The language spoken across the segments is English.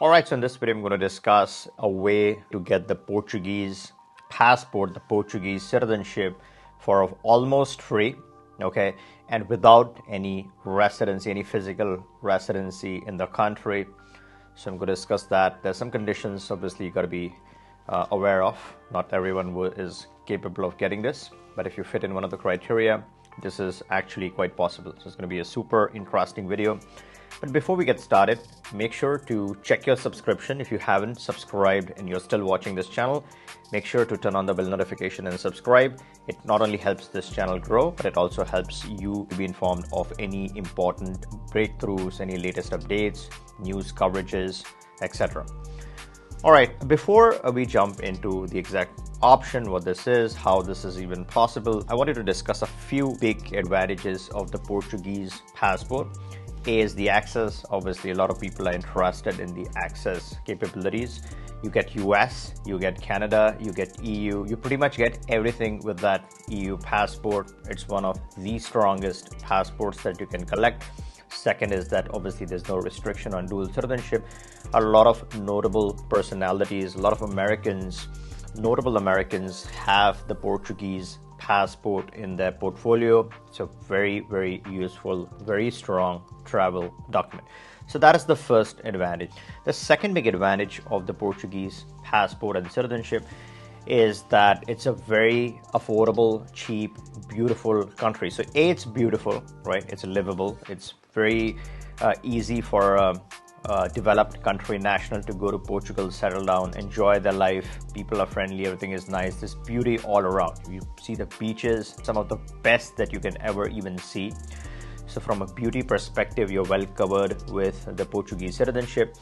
Alright, so in this video I'm going to discuss a way to get the Portuguese passport, the Portuguese citizenship for almost free, okay, and without any residency, any physical residency in the country. So I'm going to discuss that. There's some conditions obviously you got to be aware of. Not everyone is capable of getting this, but if you fit in one of the criteria, this is actually quite possible. So it's going to be a super interesting video. But before we get started, make sure to check your subscription. If you haven't subscribed and you're still watching this channel, make sure to turn on the bell notification and subscribe. It not only helps this channel grow, but it also helps you to be informed of any important breakthroughs, any latest updates, news coverages, etc. All right, before we jump into the exact option, what this is, how this is even possible, I wanted to discuss a few big advantages of the Portuguese passport. A is the access. Obviously, a lot of people are interested in the access capabilities. You get US, you get Canada, you get EU. You pretty much get everything with that EU passport. It's one of the strongest passports that you can collect. Second is that obviously there's no restriction on dual citizenship. A lot of notable personalities, a lot of notable Americans have the Portuguese passport in their portfolio. It's a very, very useful, very strong travel document. So that is the first advantage. The second big advantage of the Portuguese passport and citizenship is that it's a very affordable, cheap, beautiful country. So A, it's beautiful, right? It's livable. It's very easy for a developed country national to go to Portugal, settle down, enjoy their life. People are friendly, everything is nice. There's beauty all around. You see the beaches, some of the best that you can ever even see. So from a beauty perspective, you're well covered with the Portuguese citizenship.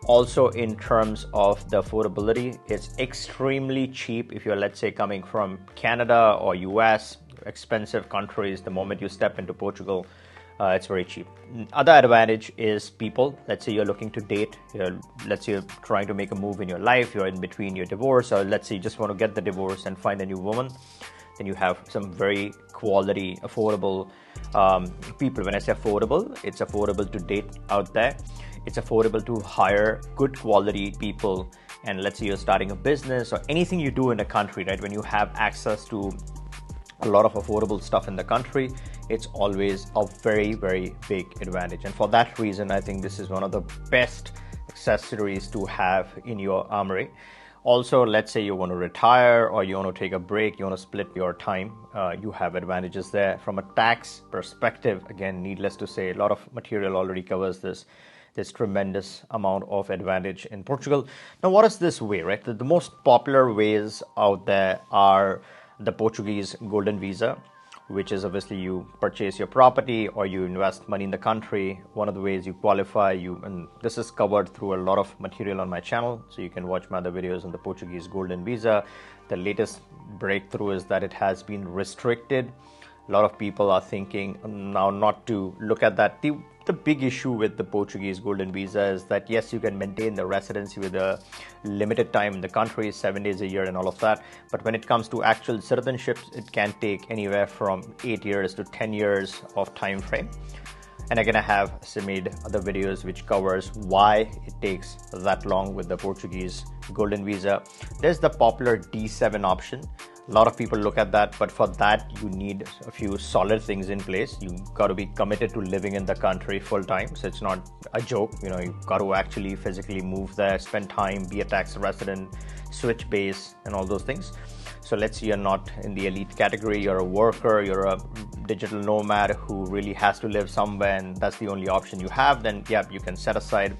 Also, in terms of the affordability, it's extremely cheap. If you're, let's say, coming from Canada or US, expensive countries, the moment you step into Portugal, it's very cheap. Other advantage is people. Let's say you're looking to date. Let's say you're trying to make a move in your life. You're in between your divorce, or let's say you just want to get the divorce and find a new woman. Then you have some very quality, affordable people. When I say affordable, it's affordable to date out there. It's affordable to hire good quality people. And let's say you're starting a business or anything you do in a country, right? When you have access to a lot of affordable stuff in the country, it's always a very, very big advantage. And for that reason, I think this is one of the best accessories to have in your armory. Also, let's say you want to retire or you want to take a break, you want to split your time, you have advantages there. From a tax perspective, again, needless to say, a lot of material already covers this. There's tremendous amount of advantage in Portugal. Now, what is this way, right? The most popular ways out there are the Portuguese golden visa, which is obviously you purchase your property or you invest money in the country. One of the ways you qualify, and this is covered through a lot of material on my channel, so you can watch my other videos on the Portuguese golden visa. The latest breakthrough is that it has been restricted. A lot of people are thinking now not to look at that. The big issue with the Portuguese golden visa is that yes, you can maintain the residency with a limited time in the country, 7 days a year and all of that. But when it comes to actual citizenships, it can take anywhere from 8 years to 10 years of time frame. And again, I have made other videos which covers why it takes that long with the Portuguese golden visa. There's the popular D7 option. A lot of people look at that, but for that, you need a few solid things in place. You got to be committed to living in the country full time. So it's not a joke. You've got to actually physically move there, spend time, be a tax resident, switch base, and all those things. So let's say you're not in the elite category, you're a worker, you're a digital nomad who really has to live somewhere, and that's the only option you have. Then, yeah, you can set aside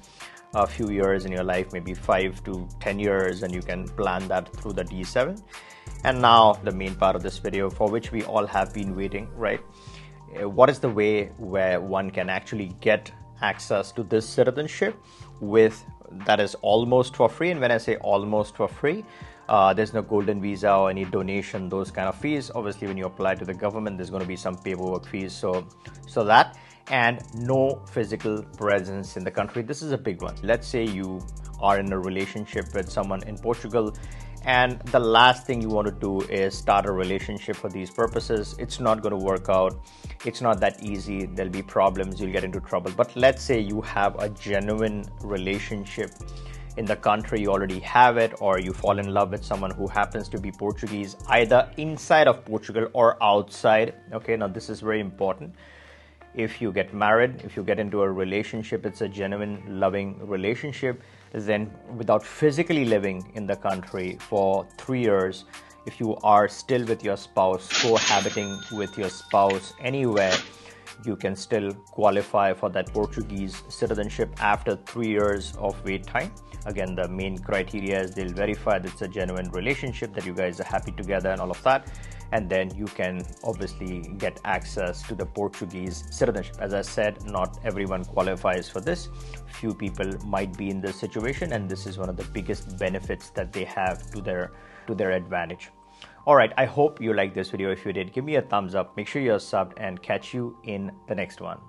a few years in your life, maybe 5 to 10 years, and you can plan that through the D7. And now the main part of this video, for which we all have been waiting, right? What is the way where one can actually get access to this citizenship that is almost for free? And when I say almost for free, there's no golden visa or any donation, those kind of fees. Obviously, when you apply to the government, there's going to be some paperwork fees. So that, and no physical presence in the country. This is a big one. Let's say you are in a relationship with someone in Portugal, and the last thing you want to do is start a relationship for these purposes. It's not going to work out. It's not that easy. There'll be problems. You'll get into trouble. But let's say you have a genuine relationship in the country, you already have it, or you fall in love with someone who happens to be Portuguese, either inside of Portugal or outside. Okay, now this is very important. If you get married, if you get into a relationship, it's a genuine loving relationship, then without physically living in the country for 3 years, if you are still with your spouse, cohabiting with your spouse anywhere, you can still qualify for that Portuguese citizenship after 3 years of wait time. Again, the main criteria is they'll verify that it's a genuine relationship, that you guys are happy together and all of that. And then you can obviously get access to the Portuguese citizenship. As I said, not everyone qualifies for this. Few people might be in this situation, and this is one of the biggest benefits that they have to their advantage. All right, I hope you liked this video. If you did, give me a thumbs up. Make sure you're subbed, and catch you in the next one.